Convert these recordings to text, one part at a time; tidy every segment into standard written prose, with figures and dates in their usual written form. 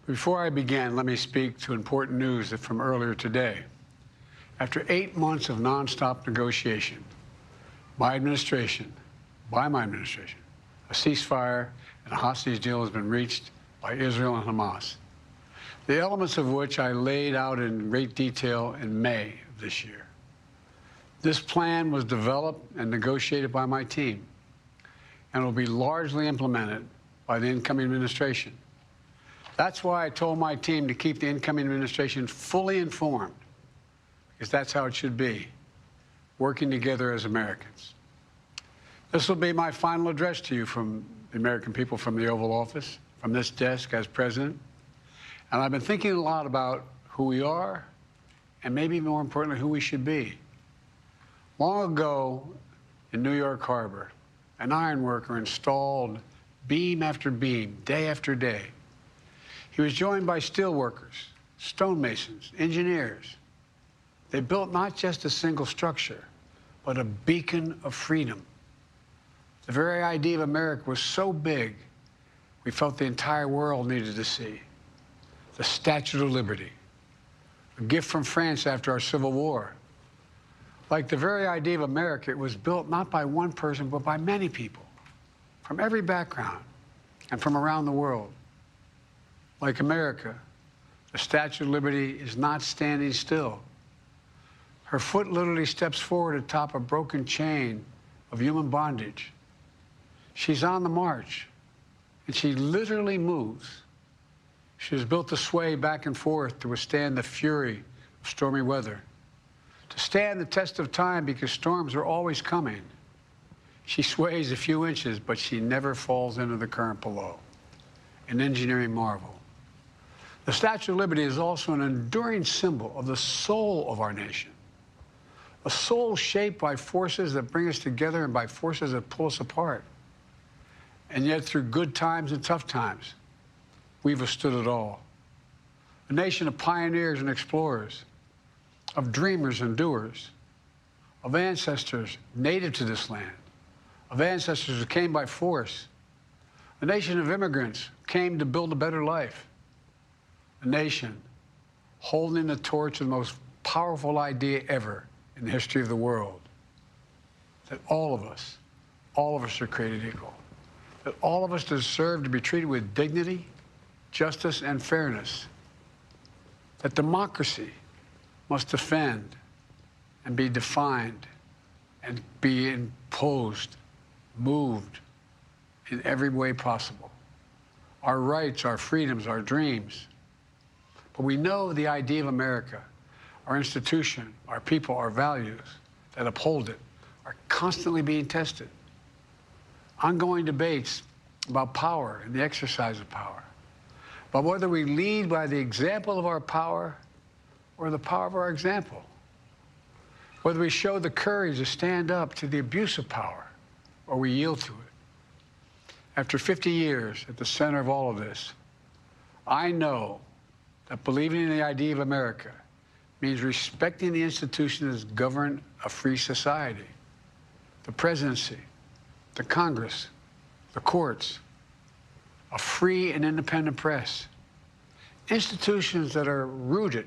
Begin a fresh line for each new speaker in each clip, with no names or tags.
Before I begin, let me speak to important news from earlier today. After 8 months of nonstop negotiation, by my administration, a ceasefire and a hostage deal has been reached by Israel and Hamas, the elements of which I laid out in great detail in May of this year. This plan was developed and negotiated by my team and will be largely implemented by the incoming administration. That's why I told my team to keep the incoming administration fully informed, because that's how it should be, working together as Americans. This will be my final address to you from the American people, from the Oval Office, from this desk as president. And I've been thinking a lot about who we are and maybe more importantly, who we should be. Long ago in New York Harbor, an iron worker installed beam after beam, day after day. He was joined by steel workers, stonemasons, engineers. They built not just a single structure, but a beacon of freedom. The very idea of America was so big, we felt the entire world needed to see. The Statue of Liberty, a gift from France after our Civil War. Like the very idea of America, it was built not by one person, but by many people, from every background and from around the world. Like America, the Statue of Liberty is not standing still. Her foot literally steps forward atop a broken chain of human bondage. She's on the march, and she literally moves. She was built to sway back and forth to withstand the fury of stormy weather, to stand the test of time because storms are always coming. She sways a few inches, but she never falls into the current below. An engineering marvel. The Statue of Liberty is also an enduring symbol of the soul of our nation. A soul shaped by forces that bring us together and by forces that pull us apart. And yet, through good times and tough times, we've withstood it all. A nation of pioneers and explorers, of dreamers and doers, of ancestors native to this land, of ancestors who came by force. A nation of immigrants who came to build a better life. A nation holding the torch of the most powerful idea ever in the history of the world, that all of us are created equal, that all of us deserve to be treated with dignity, justice, and fairness, that democracy must defend and be defined and be imposed, moved in every way possible. Our rights, our freedoms, our dreams. But we know the idea of America, our institution, our people, our values that uphold it are constantly being tested. Ongoing debates about power and the exercise of power, but whether we lead by the example of our power or the power of our example, whether we show the courage to stand up to the abuse of power or we yield to it. After 50 years at the center of all of this, I know that believing in the idea of America means respecting the institutions that govern a free society, the presidency, the Congress, the courts, a free and independent press, institutions that are rooted,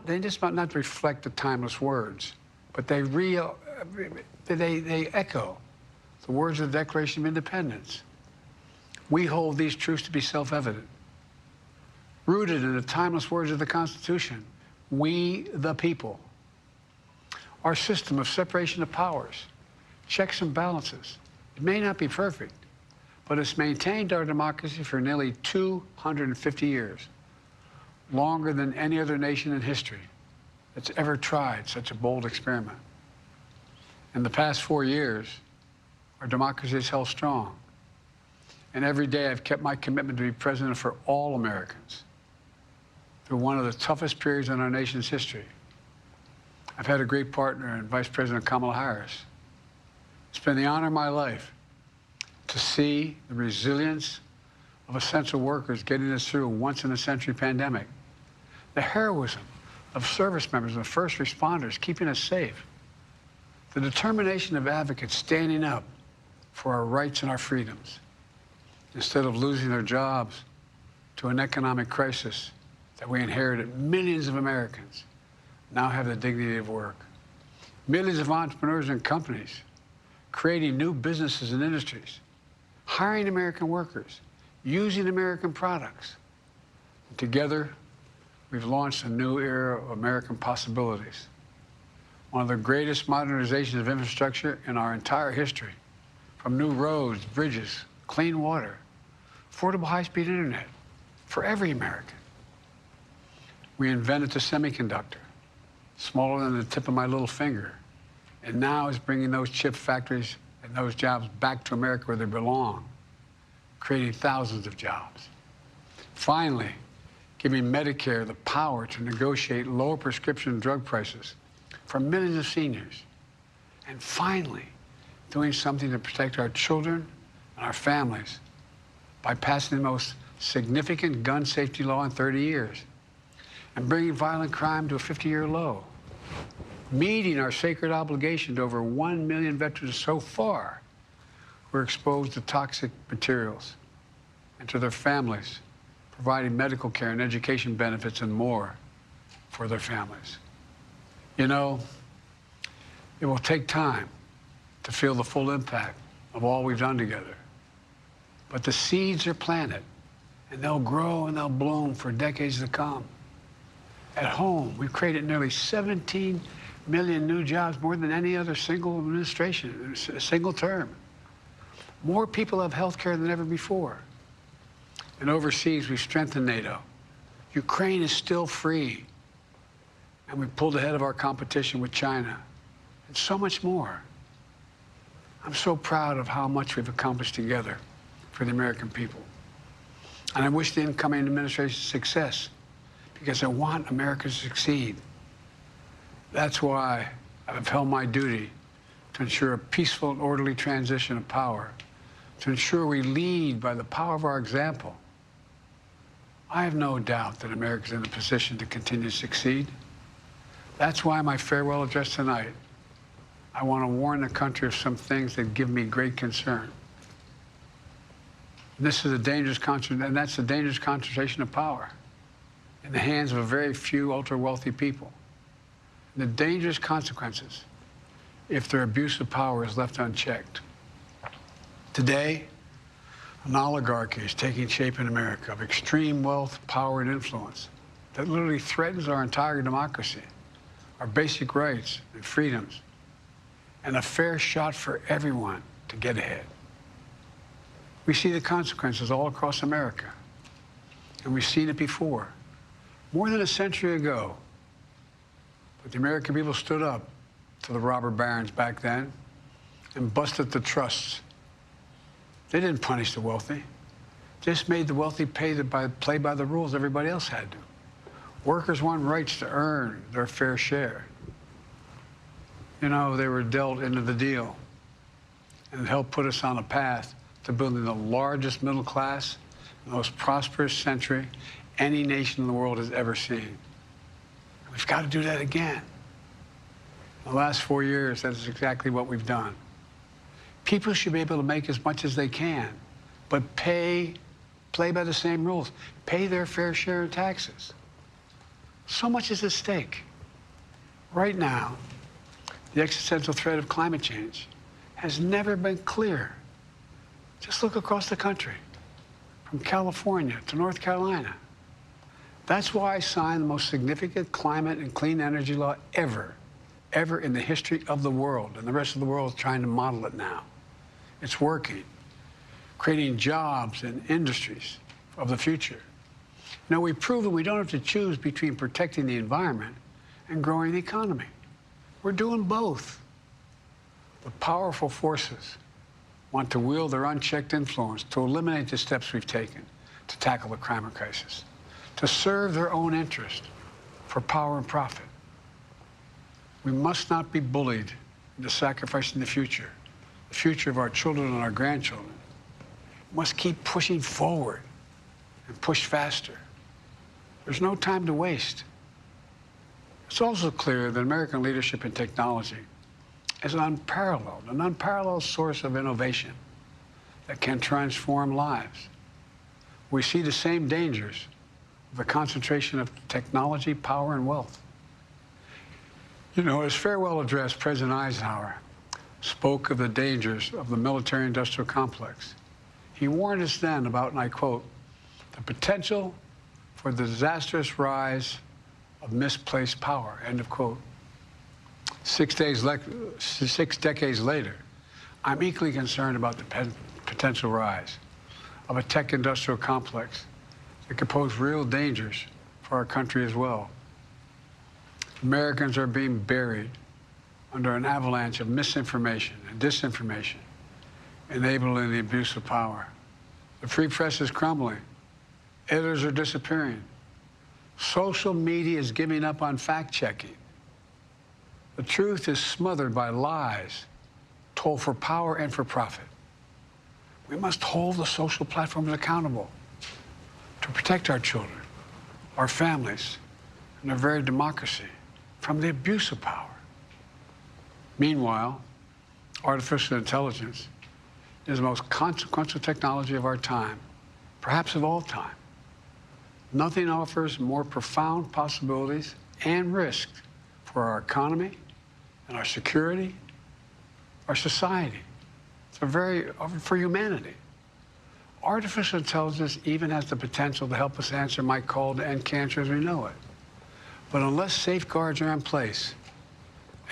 they just might not reflect the timeless words, but they echo the words of the Declaration of Independence. We hold these truths to be self-evident. Rooted in the timeless words of the Constitution, we the people. Our system of separation of powers, checks and balances, it may not be perfect, but it's maintained our democracy for nearly 250 years, longer than any other nation in history that's ever tried such a bold experiment. In the past 4 years, our democracy has held strong. And every day I've kept my commitment to be president for all Americans through one of the toughest periods in our nation's history. I've had a great partner in Vice President Kamala Harris. It's been the honor of my life to see the resilience of essential workers getting us through a once-in-a-century pandemic, the heroism of service members and first responders keeping us safe, the determination of advocates standing up for our rights and our freedoms instead of losing their jobs to an economic crisis that we inherited, millions of Americans now have the dignity of work. Millions of entrepreneurs and companies creating new businesses and industries, hiring American workers, using American products. And together, we've launched a new era of American possibilities. One of the greatest modernizations of infrastructure in our entire history, from new roads, bridges, clean water, affordable high-speed internet for every American. We invented the semiconductor, smaller than the tip of my little finger, and now is bringing those chip factories and those jobs back to America where they belong, creating thousands of jobs. Finally, giving Medicare the power to negotiate lower prescription drug prices for millions of seniors. And finally, doing something to protect our children and our families by passing the most significant gun safety law in 30 years and bringing violent crime to a 50-year low, meeting our sacred obligation to over 1 million veterans so far who are exposed to toxic materials, and to their families, providing medical care and education benefits and more for their families. You know, it will take time to feel the full impact of all we've done together. But the seeds are planted, and they'll grow and they'll bloom for decades to come. At home, we've created nearly 17 million new jobs, more than any other single administration, a single term. More people have health care than ever before. And overseas, we've strengthened NATO. Ukraine is still free. And we pulled ahead of our competition with China, and so much more. I'm so proud of how much we've accomplished together for the American people. And I wish the incoming administration success, because I want America to succeed. That's why I've held my duty to ensure a peaceful and orderly transition of power, to ensure we lead by the power of our example. I have no doubt that America is in a position to continue to succeed. That's why my farewell address tonight, I want to warn the country of some things that give me great concern. This is a dangerous concentration, and that's a dangerous concentration of power in the hands of a very few ultra-wealthy people. And the dangerous consequences if their abuse of power is left unchecked. Today, an oligarchy is taking shape in America of extreme wealth, power, and influence that literally threatens our entire democracy, our basic rights and freedoms, and a fair shot for everyone to get ahead. We see the consequences all across America, and we've seen it before, more than a century ago. But the American people stood up to the robber barons back then and busted the trusts. They didn't punish the wealthy, just made the wealthy play by the rules everybody else had to. Workers want rights to earn their fair share. You know, they were dealt into the deal, and it helped put us on a path to building the largest middle class, the most prosperous century any nation in the world has ever seen. We've got to do that again. In the last 4 years, that is exactly what we've done. People should be able to make as much as they can, but play by the same rules, pay their fair share of taxes. So much is at stake. Right now, the existential threat of climate change has never been clearer. Just look across the country, from California to North Carolina. That's why I signed the most significant climate and clean energy law ever in the history of the world, and the rest of the world is trying to model it now. It's working, creating jobs and industries of the future. Now, we've proven we don't have to choose between protecting the environment and growing the economy. We're doing both. The powerful forces want to wield their unchecked influence to eliminate the steps we've taken to tackle the climate crisis, to serve their own interest for power and profit. We must not be bullied into sacrificing the future of our children and our grandchildren. We must keep pushing forward and push faster. There's no time to waste. It's also clear that American leadership in technology is an unparalleled source of innovation that can transform lives. we see the same dangers of the concentration of technology, power, and wealth. You know, his farewell address, President Eisenhower spoke of the dangers of the military-industrial complex. He warned us then about, and I quote, the potential for the disastrous rise of misplaced power, end of quote. 6 decades later, I'm equally concerned about the potential rise of a tech-industrial complex that could pose real dangers for our country as well. Americans are being buried under an avalanche of misinformation and disinformation, enabling the abuse of power. The free press is crumbling. Editors are disappearing. Social media is giving up on fact-checking. The truth is smothered by lies told for power and for profit. We must hold the social platforms accountable to protect our children, our families, and our very democracy from the abuse of power. Meanwhile, artificial intelligence is the most consequential technology of our time, perhaps of all time. Nothing offers more profound possibilities and risks for our economy and our security, our society, for humanity. Artificial intelligence even has the potential to help us answer my call to end cancer as we know it. But unless safeguards are in place,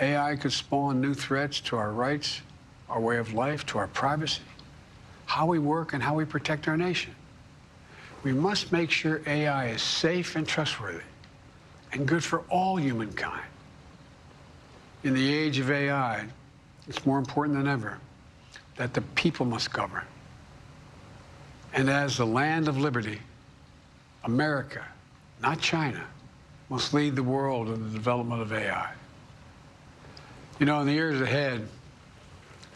AI could spawn new threats to our rights, our way of life, to our privacy, how we work, and how we protect our nation. We must make sure AI is safe and trustworthy and good for all humankind. In the age of AI, it's more important than ever that the people must govern. And as the land of liberty, America, not China, must lead the world in the development of AI. You know, in the years ahead,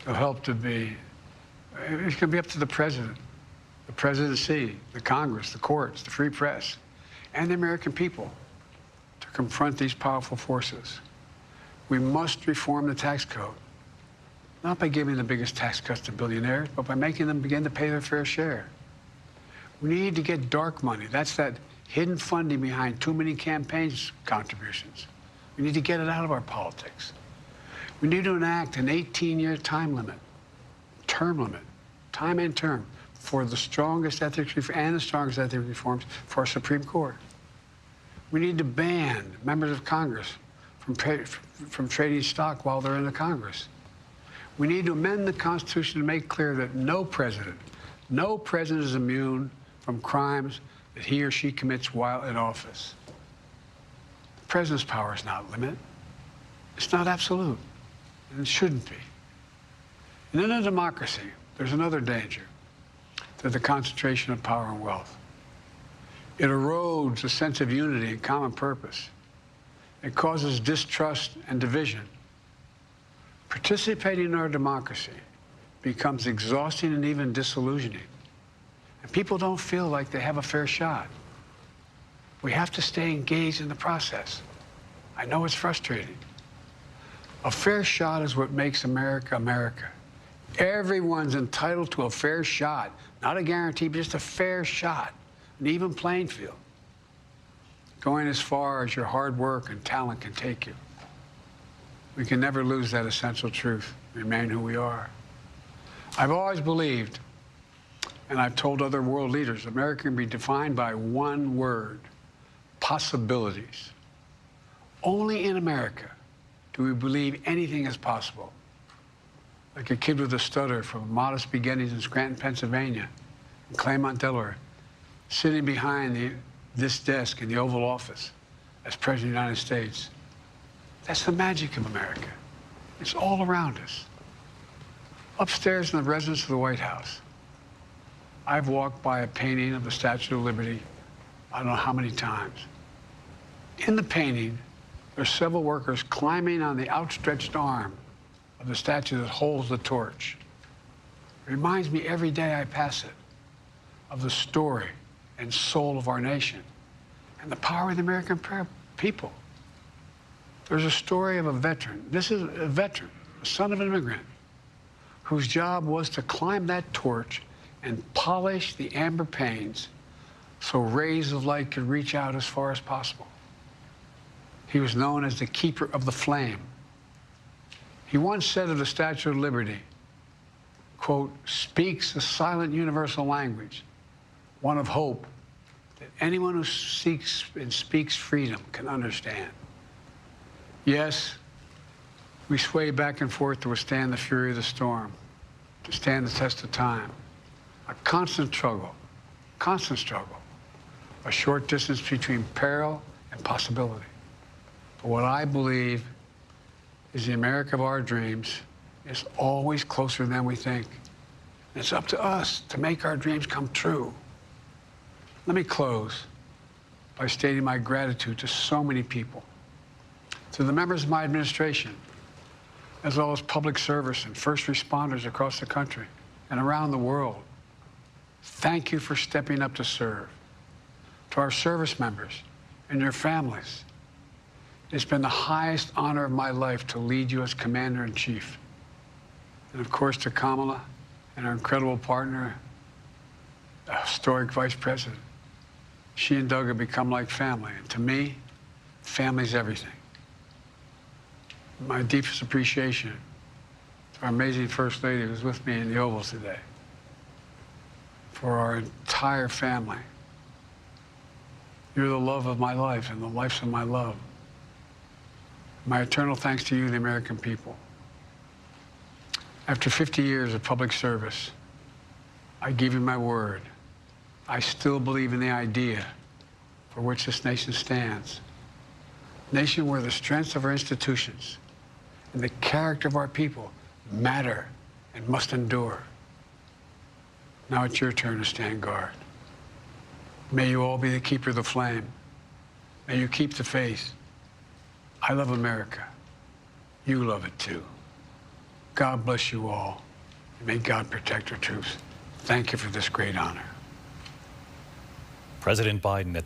it'll help to be, it's going to be up to the presidency, the Congress, the courts, the free press, and the American people to confront these powerful forces. We must reform the tax code, not by giving the biggest tax cuts to billionaires, but by making them begin to pay their fair share. We need to get dark money. That's that hidden funding behind too many campaigns contributions. We need to get it out of our politics. We need to enact an 18-year time and term, for the strongest ethics reforms for our Supreme Court. We need to ban members of Congress from trading stock while they're in the Congress. We need to amend the Constitution to make clear that no president is immune from crimes that he or she commits while in office. The president's power is not limited. It's not absolute, and it shouldn't be. And in a democracy, there's another danger to the concentration of power and wealth. It erodes a sense of unity and common purpose. It causes distrust and division. Participating in our democracy becomes exhausting and even disillusioning. And people don't feel like they have a fair shot. We have to stay engaged in the process. I know it's frustrating. A fair shot is what makes America, America. Everyone's entitled to a fair shot. Not a guarantee, but just a fair shot. An even playing field. Going as far as your hard work and talent can take you. We can never lose that essential truth, remain who we are. I've always believed, and I've told other world leaders, America can be defined by one word: possibilities. Only in America do we believe anything is possible. Like a kid with a stutter from modest beginnings in Scranton, Pennsylvania, and Claremont, Delaware, sitting behind this desk in the Oval Office as President of the United States. That's the magic of America. It's all around us. Upstairs in the residence of the White House, I've walked by a painting of the Statue of Liberty I don't know how many times. In the painting, there's several workers climbing on the outstretched arm of the statue that holds the torch. It reminds me every day I pass it of the story and soul of our nation and the power of the American people. There's a story of a veteran. This is a veteran, a son of an immigrant, whose job was to climb that torch and polish the amber panes so rays of light could reach out as far as possible. He was known as the keeper of the flame. He once said of the Statue of Liberty, quote, speaks a silent universal language, one of hope that anyone who seeks and speaks freedom can understand. Yes, we sway back and forth to withstand the fury of the storm, to stand the test of time. A constant struggle, a short distance between peril and possibility. But what I believe is the America of our dreams is always closer than we think. And it's up to us to make our dreams come true. Let me close by stating my gratitude to so many people, to the members of my administration, as well as public service and first responders across the country and around the world. Thank you for stepping up to serve. To our service members and your families, it's been the highest honor of my life to lead you as Commander-in-Chief. And of course, to Kamala and our incredible partner, the historic Vice President. She and Doug have become like family. And to me, family's everything. My deepest appreciation to our amazing First Lady who was with me in the Oval today, for our entire family. You're the love of my life and the lives of my love. My eternal thanks to you, the American people. After 50 years of public service, I give you my word. I still believe in the idea for which this nation stands. A nation where the strengths of our institutions and the character of our people matter and must endure. Now it's your turn to stand guard. May you all be the keeper of the flame. May you keep the faith. I love America. You love it too. God bless you all. May God protect our troops. Thank you for this great honor.
President Biden at